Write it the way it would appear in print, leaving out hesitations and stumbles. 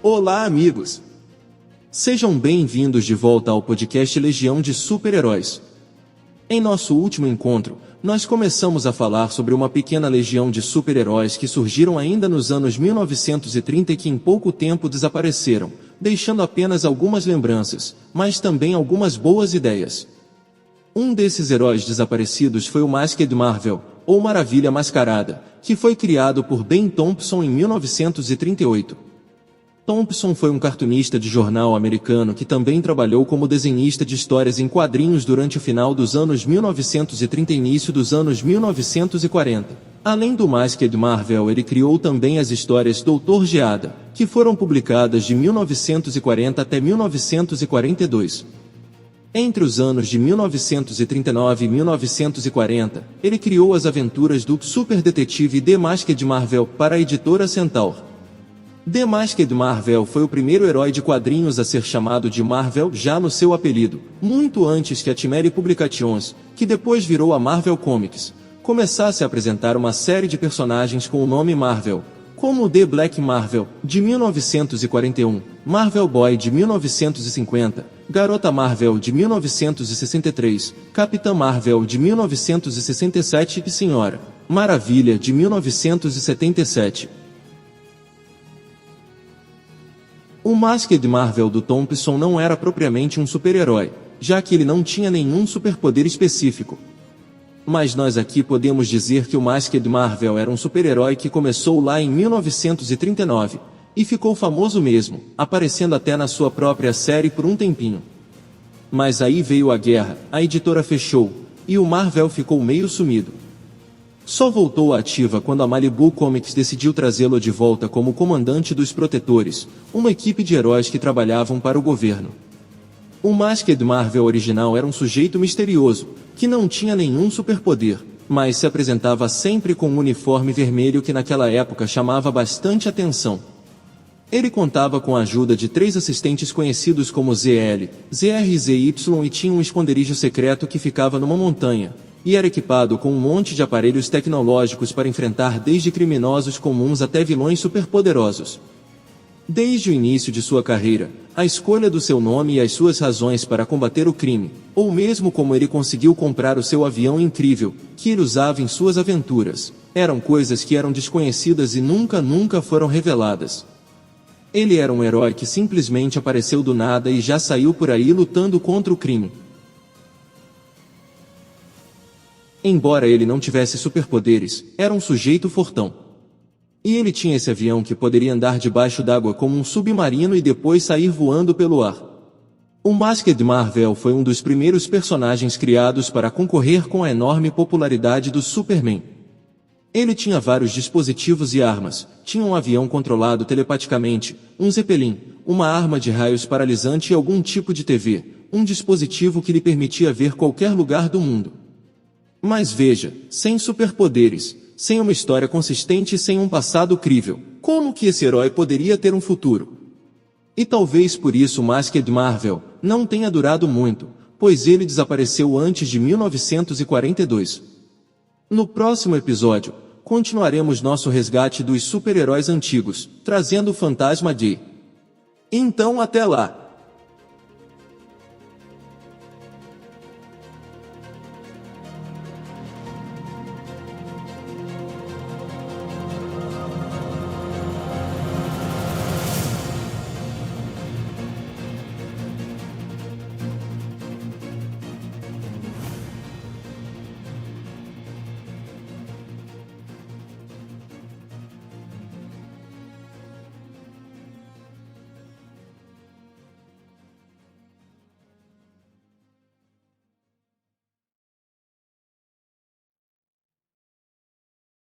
Olá, amigos! Sejam bem-vindos de volta ao podcast Legião de Super-Heróis. Em nosso último encontro, nós começamos a falar sobre uma pequena legião de super-heróis que surgiram ainda nos anos 1930 e que em pouco tempo desapareceram, deixando apenas algumas lembranças, mas também algumas boas ideias. Um desses heróis desaparecidos foi o Masked Marvel, ou Maravilha Mascarada, que foi criado por Ben Thompson em 1938. Thompson foi um cartunista de jornal americano que também trabalhou como desenhista de histórias em quadrinhos durante o final dos anos 1930 e início dos anos 1940. Além do Masked Marvel, ele criou também as histórias Doutor Geada, que foram publicadas de 1940 até 1942. Entre os anos de 1939 e 1940, ele criou as aventuras do Super Detetive The Masked Marvel para a editora Centaur. The Masked Marvel foi o primeiro herói de quadrinhos a ser chamado de Marvel já no seu apelido, muito antes que a Chimera Publications, que depois virou a Marvel Comics, começasse a apresentar uma série de personagens com o nome Marvel, como The Black Marvel, de 1941, Marvel Boy de 1950, Garota Marvel de 1963, Capitã Marvel de 1967 e Senhora Maravilha de 1977. O Masked Marvel do Thompson não era propriamente um super-herói, já que ele não tinha nenhum superpoder específico. Mas nós aqui podemos dizer que o Masked Marvel era um super-herói que começou lá em 1939, e ficou famoso mesmo, aparecendo até na sua própria série por um tempinho. Mas aí veio a guerra, a editora fechou, e o Marvel ficou meio sumido. Só voltou à ativa quando a Malibu Comics decidiu trazê-lo de volta como comandante dos Protetores, uma equipe de heróis que trabalhavam para o governo. O Masked Marvel original era um sujeito misterioso, que não tinha nenhum superpoder, mas se apresentava sempre com um uniforme vermelho que naquela época chamava bastante atenção. Ele contava com a ajuda de 3 assistentes conhecidos como ZL, ZR e ZY e tinha um esconderijo secreto que ficava numa montanha, e era equipado com um monte de aparelhos tecnológicos para enfrentar desde criminosos comuns até vilões superpoderosos. Desde o início de sua carreira, a escolha do seu nome e as suas razões para combater o crime, ou mesmo como ele conseguiu comprar o seu avião incrível, que ele usava em suas aventuras, eram coisas que eram desconhecidas e nunca foram reveladas. Ele era um herói que simplesmente apareceu do nada e já saiu por aí lutando contra o crime. Embora ele não tivesse superpoderes, era um sujeito fortão. E ele tinha esse avião que poderia andar debaixo d'água como um submarino e depois sair voando pelo ar. O Masked Marvel foi um dos primeiros personagens criados para concorrer com a enorme popularidade do Superman. Ele tinha vários dispositivos e armas, tinha um avião controlado telepaticamente, um Zeppelin, uma arma de raios paralisante e algum tipo de TV, um dispositivo que lhe permitia ver qualquer lugar do mundo. Mas veja, sem superpoderes, sem uma história consistente e sem um passado crível, como que esse herói poderia ter um futuro? E talvez por isso Masked Marvel não tenha durado muito, pois ele desapareceu antes de 1942. No próximo episódio, continuaremos nosso resgate dos super-heróis antigos, trazendo o fantasma de... Então até lá!